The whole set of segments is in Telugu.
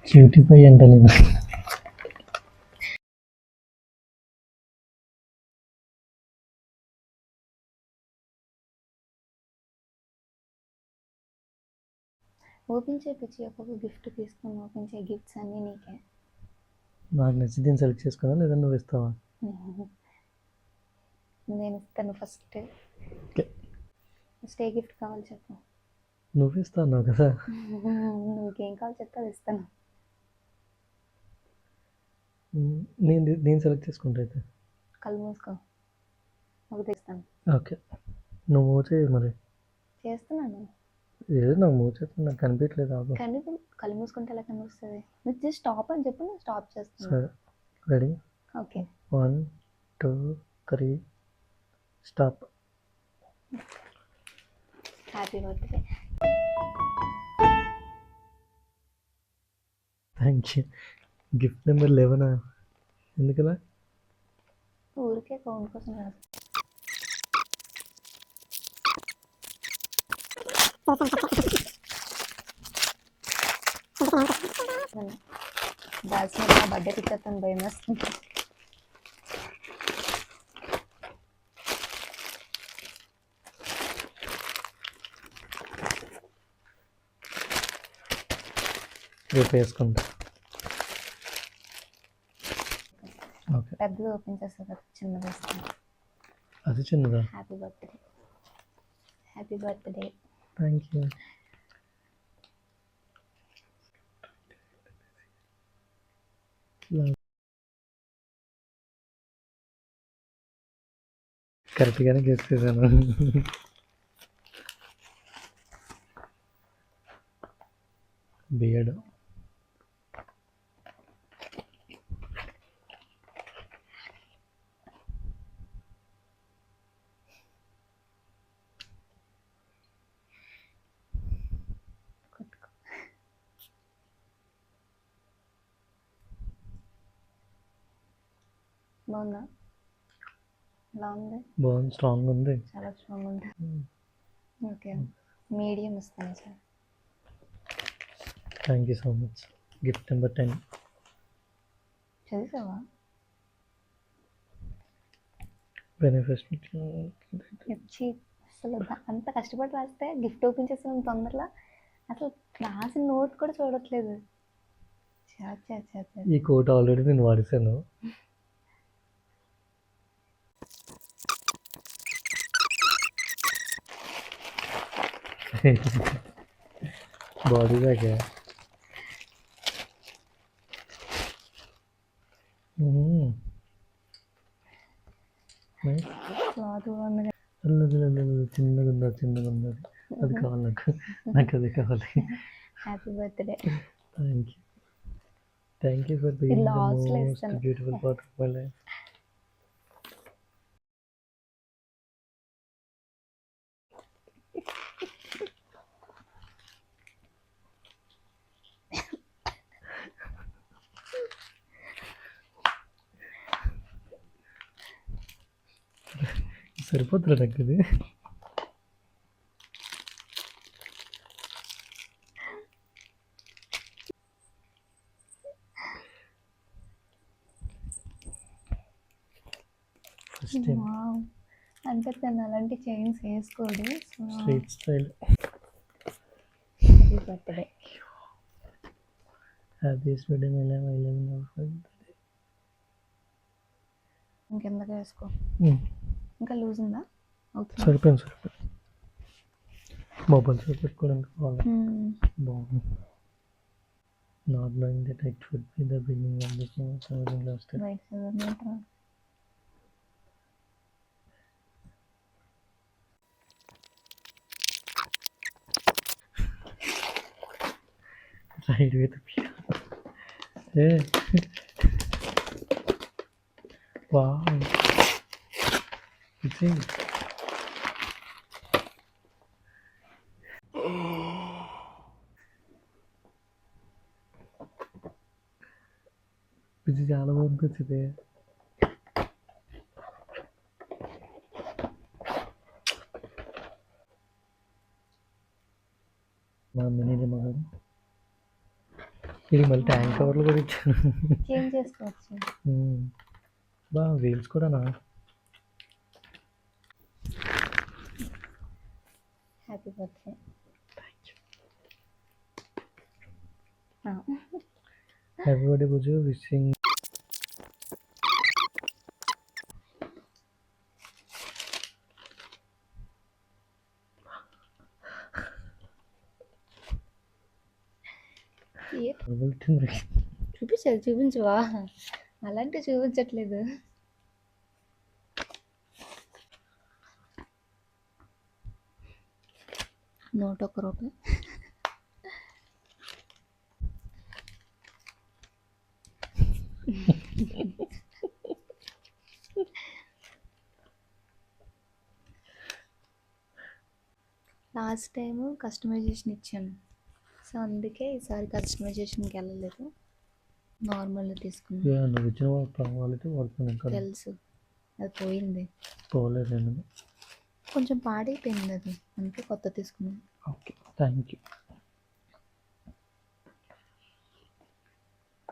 క్యూటీ పై అంట నేను. ఓపెన్ చేయించి ఒక్కొక్క గిఫ్ట్ తీసుకుని ఓపెన్ చేయి. గిఫ్ట్స్ అన్నీ నీకే. నాకు నచ్చి దీన్ని సెలెక్ట్ చేసుకున్నా లేదా నువ్వు ఇస్తావా? నేను ఇస్తాను ఫస్ట్. ఓకే, ఫస్ట్ ఏ గిఫ్ట్ కావాలి చెప్పు. నువ్వు ఇస్తావు కదా. నీకేం కావాలి చెప్తే అది ఇస్తాను. నేను సెలెక్ట్ చేసుకుంటా అయితే. కళ్ళు మూసుకో, ఒక తెస్తాను. ఓకే, నువ్వు మూవ్ చేయి మరి. చేస్తున్నాను. ఏదో నాకు మూవ్ చేస్తుంది, నాకు కనిపించలేదు. ఆగు. కానీ కళ్ళు మూసుకుంటే ఎలా కనిపిస్తుంది? నువ్వు జస్ట్ స్టాప్ అని చెప్పు, నేను స్టాప్ చేస్తాను. సరే, ready? Okay. 1 2 3 stop. Happy birthday. Thank you. Gift number 11. ఎందుకలా? ఊరికే కౌంట్ కోసం రాదు. దాల్చిన బర్త్డే పిక్చర్తో భయం వస్తుంది. రేపు వేసుకుంటా. ఓకే, పెద్దది ఓపెన్ చేస్తా, చిన్నది వేస్తాను. అది చిన్నదా? Happy birthday. Happy birthday. Thank you. కరెక్ట్గానే గెస్ చేశాను. బియర్డ్. బాగుందా? ఎలా ఉంది? బాగుంది, స్ట్రాంగ్ ఉంది. చాలా స్ట్రాంగ్ ఉంది. ఓకే, మీడియం ఇస్తాను sir. Thank you so much. Gift number 10. చదివావా? బెనిఫిట్ అసలు అంత కష్టపడి రాస్తే గిఫ్ట్ ఓపెన్ చేసిన తొందరలో అసలు రాసిన నోట్ కూడా చూడట్లేదు. ఈ కోట్ ఆల్రెడీ నేను వాడేసాను. Body bag. చిన్నగా ఉంది. అది కావాలి నాకు అది కావాలి. Happy birthday. Thank you for being the most beautiful part of my life. సరిపోతుందా నాకు ఇది? అంటే తను అలాంటి చైన్స్ వేసుకోడు. Street style. Happy birthday. Happiest birthday my life. ఇంకెందుకు వేసుకో, ఇంకా లూజ్ ఉందా? సరిపోయింది. మొబైల్ పెట్టుకోవడానికి కావాలి. బాగుంది. Not knowing that it would be the beginning of this moment, I was lost it. Right, Right with me. Hey. Wow. You see? ఇది చాలా బాగుంది వచ్చింది. మా మినీ మగడు ఇది మళ్ళీ ట్యాంక్ కవర్లు కూడా ఇచ్చాను. చేంజ్ చేసుకోవచ్చు. బా వీల్స్ కూడానా? Happy birthday. హ్యాపీ బర్త్డే పూజ. విషింగ్ చూపించవా? అలాంటివి చూపించట్లేదు. ₹100. లాస్ట్ టైం కస్టమైజేషన్ ఇచ్చాను, సో అందుకే ఈసారి కస్టమైజేషన్కి వెళ్ళలేదు, నార్మల్ తీసుకున్నాను. నువ్వు ఇచ్చిన వాళ్ళకి వాడుతున్నాను తెలుసు, అది పోయింది. పోలేదు, కొంచెం పాడైపోయింది అది, అందుకే కొత్త తీసుకున్నాను. Okay, thank you.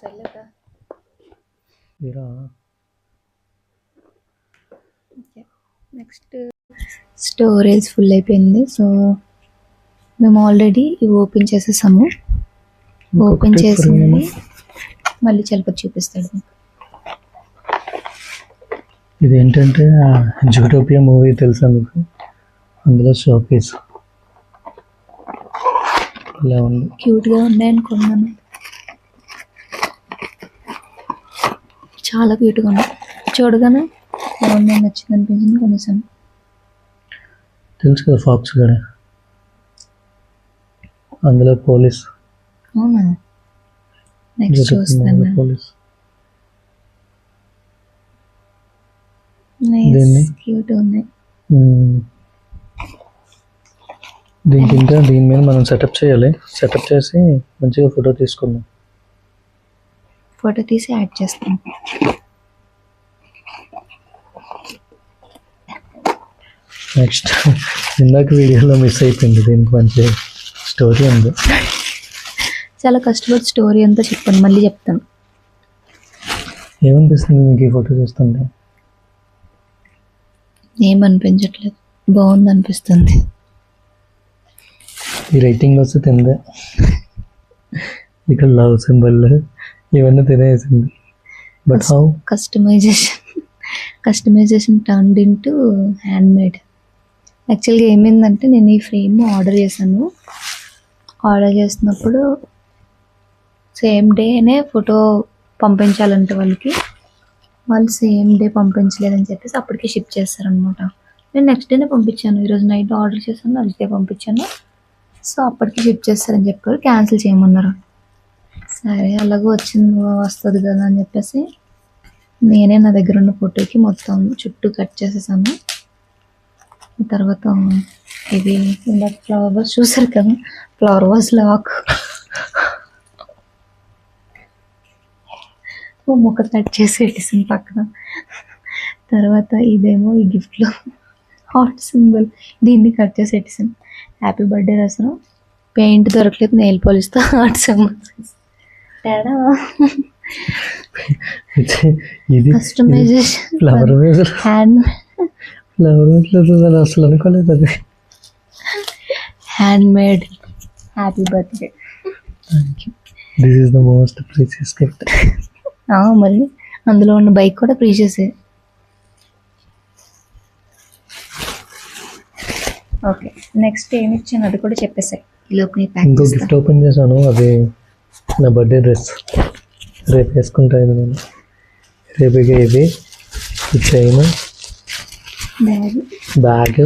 చల్లదా? ఓకే, నెక్స్ట్ స్టోరేజ్ ఫుల్ అయిపోయింది, సో మేము ఆల్రెడీ ఇవి ఓపెన్ చేసేసాము. ఓపెన్ చేసింది మళ్ళీ చలపతి చూపిస్తాడు. ఇదేంటంటే జూటోపియా మూవీ తెలుసా మీకు? అందులో షోపీస్ ఇలా ఉంది, క్యూట్గా ఉన్నాయి అనుకున్నాను. చాలా క్యూట్గా ఉన్నాయి, చూడగానే బాగుంది, నచ్చింది అనిపించింది, కొనేసాను. తెలుసు కదా ఫాక్స్ గడ, అందులో పోలీస్. అవునా? నెక్స్ట్ చూస్తాను. పోలీస్ క్యూట్ ఉన్నాయి. దీనికి ఇంకా దీని మీద మనం సెటప్ చేయాలి. సెటప్ చేసి మంచిగా ఫోటో తీసుకుందాం. ఫోటో తీసి యాడ్ చేస్తాం. నెక్స్ట్ ఇందాక వీడియోలో మిస్ అయిపోయింది, దీనికి మంచి స్టోరీ ఉంది. చాలా కష్టపడి స్టోరీ అంతా చెప్పాను, మళ్ళీ చెప్తాను. ఏమనిపిస్తుంది మీకు ఈ ఫోటో చూస్తుంటే? ఏమనిపించట్లేదు, బాగుంది అనిపిస్తుంది. ఈ రైటింగ్ వస్తే తిందే, ఇక్కడ లవ్ సింబల్ ఇవన్నీ తినేసింది. But how customization turned into handmade. యాక్చువల్గా ఏమైందంటే, నేను ఈ ఫ్రేమ్ ఆర్డర్ చేశాను. ఆర్డర్ చేసినప్పుడు సేమ్ డేనే ఫోటో పంపించాలంటే వాళ్ళు సేమ్ డే పంపించలేదని చెప్పేసి అప్పటికే షిప్ చేస్తారనమాట. నేను నెక్స్ట్ డేనే పంపించాను, ఈరోజు నైట్ ఆర్డర్ చేశాను, నెక్స్ట్ డే పంపించాను. సో అప్పటికి షిప్ చేస్తారని చెప్పారు, క్యాన్సిల్ చేయమన్నారు. సరే అలాగో వస్తుంది కదా అని చెప్పేసి నేనే నా దగ్గర ఉన్న ఫోటోకి మొత్తం చుట్టూ కట్ చేసేసాను. తర్వాత ఇవి ఇందాక ఫ్లవర్ వాజ్ చూసారు కదా, ఫ్లవర్ వాజ్ లాక్ ముక్క కట్ చేసి పెట్టేసాను పక్కన. తర్వాత ఇదేమో ఈ గిఫ్ట్లో హార్ట్ సింబల్, దీన్ని కట్ చేసి పెట్టేసాను. హ్యాపీ బర్త్డే రాసాను, పెయింట్ దొరకలేదు, నెయిల్ పాలిష్తో హార్ట్ సింబల్. తేడా కస్టమైజేషన్ ఫ్లవర్ హ్యాండ్ అసలు అనుకోలేదు అది. Hand made. Happy birthday. This is the most precious gift. మరి అందులో ఉన్న బైక్ కూడా ప్రీషియసే. ఓకే, నెక్స్ట్ ఏమి ఇచ్చాను అది కూడా చెప్పేసాయి. ఇంకో గిఫ్ట్ ఓపెన్ చేశాను, అది నా బర్త్డే డ్రెస్. రేపు వేసుకుంటాను నేను. రేపు ఇది చైన్, బ్యాగ్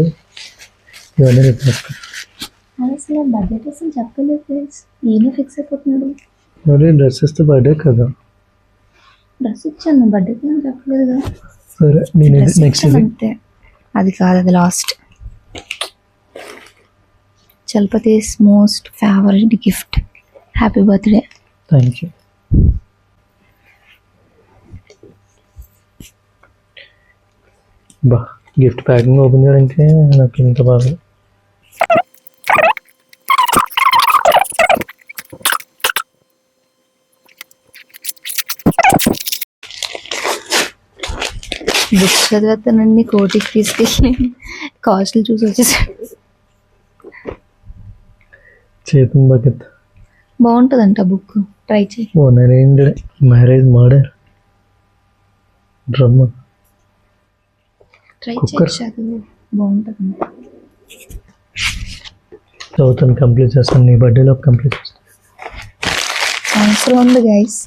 ఇవన్నీ రేపు వేసుకుంటాను. అసలు బర్త్డే డ్రెస్ అని చెప్పలేదు ఫ్రెండ్స్, ఈయన ఫిక్స్ అయిపోతున్నాడు. మరి డ్రెస్ ఇస్తే బర్త్డే కదా. డ్రెస్ ఇచ్చాను, బర్త్డే అని చెప్పలేదు కదా. సరే నేను నెక్స్ట్ అంతే, అది కాదు, అది లాస్ట్. చలపతి's most favourite gift. Happy birthday. Thank you. బా గిఫ్ట్ ప్యాకింగ్ ఓపెన్ చేయడానికి నాకు ఇంత బాగా. బుక్స్ చదివేస్తానండి, కోటికి తీసుకెళ్ళి కాస్ట్లు చూసి వచ్చేసాడు. చేతన్ భగత్ బాగుంటుందంట బుక్, ట్రై చేయి. ఓ Narendra marriage murder drum try cooker. చేయి, చదువు బాగుంటుంది. చదువుతాను, కంప్లీట్ చేస్తాను. నీ బర్త్డేలో కంప్లీట్ చేస్తాను. అవసరం ఉంది guys.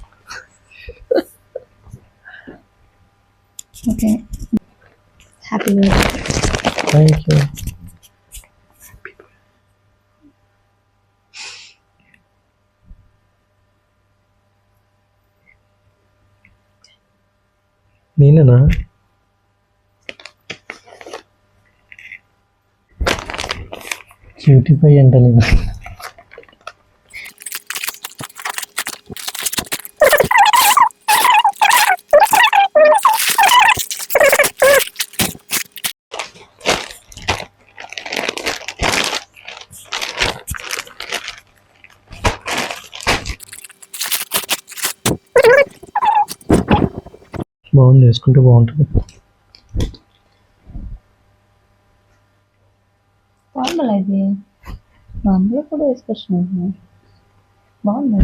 Okay, happy birthday. Thank you. నేనేనా? క్యూటిఫై అంట నేను. బాగుంది, వేసుకుంటే బాగుంటుంది. నార్మల్ అయితే నార్మల్గా కూడా వేసుకొచ్చిన బాగుంది.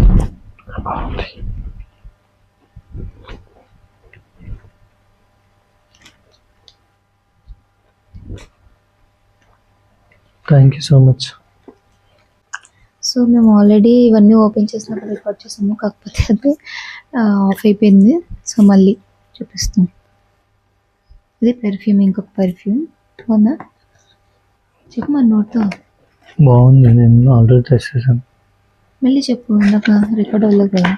Thank you so much. So మేము ఆల్రెడీ ఇవన్నీ ఓపెన్ చేసినప్పుడు రికార్డ్ చేసాము, కాకపోతే అది ఆఫ్ అయిపోయింది. సో మళ్ళీ చూపిస్తాం. ఇది పెర్ఫ్యూమ్, ఇంకొక పెర్ఫ్యూమ్ ఉందా చెప్పు మన నోట్తో. బాగుంది, నేను ఆల్రెడీ టెస్ట్ చేశాను. మళ్ళీ చెప్పు, ఇందాక రికార్డ్ అవ్వలేదు కదా.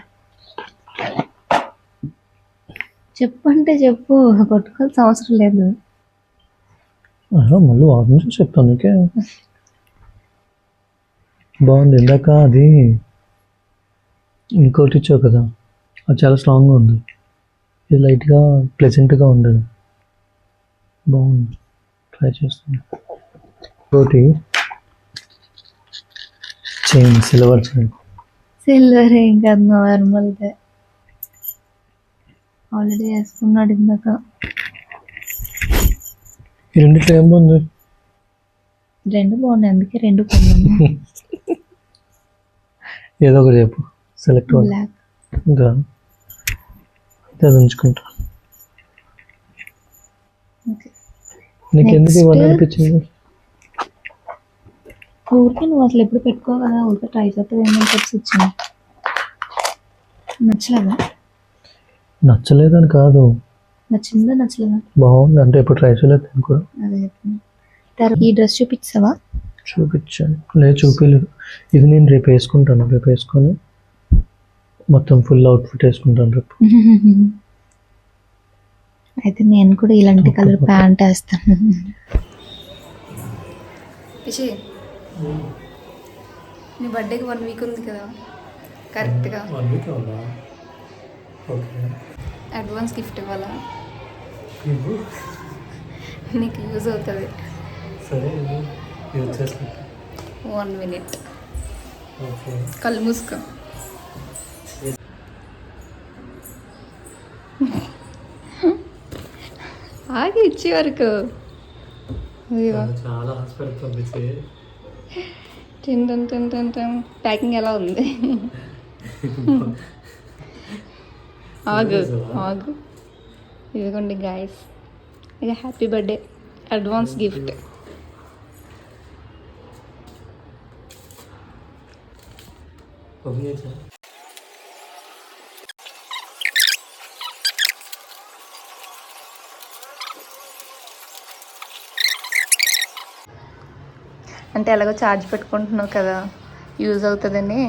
చెప్పు అంటే చెప్పు, కొట్టుకోవాల్సిన అవసరం లేదు. మళ్ళీ వాటి నుంచి చెప్తాను. ఓకే, బాగుంది. ఇందాక అది ఇంకోటి ఇచ్చావు కదా, అది చాలా స్ట్రాంగ్గా ఉంది. ఇది లైట్గా ప్లెజెంట్గా ఉండదు. బాగుంది, ట్రై చేస్తాను. ఇంకోటి చైన్, సిల్వర్ చైన్. సిల్వర్ ఏం కాదు, నార్మల్దే. ఆల్రెడీ వేసుకున్నాడు ఇందాక. ఈ రెండిట్లో ఏం బాగుంది? రెండు బాగున్నాయి, అందుకే రెండు కొన్నాను. ఏదో ఒకటి చెప్పు, సెలెక్ట్ బ్లాక్. ఇంకా అయితే అది ఉంచుకుంటా. ఓకే, నీకు ఎందుకు Next. ఇవ్వాలి అనిపించింది? ఊరికే నువ్వు అసలు ఎప్పుడు పెట్టుకో కదా, ఊరికే ట్రై చేస్తావు ఏమని చెప్పి ఇచ్చాను. నచ్చలేదా? నచ్చలేదని కాదు, నచ్చిందా నచ్చలేదా? బాగుంది. అంటే ఎప్పుడు ట్రై చేయలేదు నేను కూడా. అదే చెప్తున్నా. తర్వాత ఈ డ్రెస్ చూపించావా? చూపించాను, లేదు చూపించలేదు. ఇది నేను రేపు వేసుకుంటాను. రేపు వేసుకొని మొత్తం ఫుల్ అవుట్ఫిట్ వేసుకుంటాను రేపు. అయితే నేను కూడా ఇలాంటి కలర్ ప్యాంట్ వేస్తాను. పిచ్చి, నీ బర్త్డేకి 1 వీక్ ఉంది కదా కరెక్ట్గా. 1 వీక్ అవునా? ఓకే, అడ్వాన్స్ గిఫ్ట్ ఇవ్వాలా? నీకు యూజ్ అవుతుంది. సరే, యూజ్ చేసుకుంటా. 1 మినిట్, ఓకే, కళ్ళు మూసుకో. ఆగి ఇచ్చే వరకు చాలా హాస్పిటల్ పంపించి ప్యాకింగ్ ఎలా ఉంది? ఆగు ఆగు, ఇదిగోండి గాయస్, ఇక హ్యాపీ బర్త్డే అడ్వాన్స్ గిఫ్ట్. అంటే ఎలాగో ఛార్జ్ పెట్టుకుంటున్నావు కదా, యూజ్ అవుతుందని.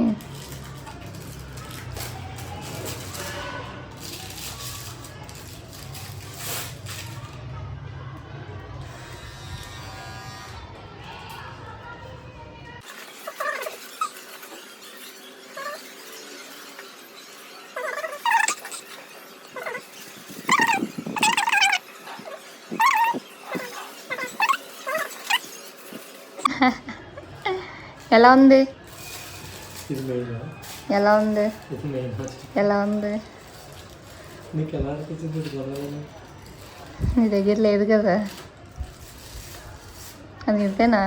ఎలా ఉంది? ఎలా ఉంది? ఎలా ఉంది? నీకు ఎలా అనిపించింది? నీ దగ్గర లేదు కదా అది ఇంతేనా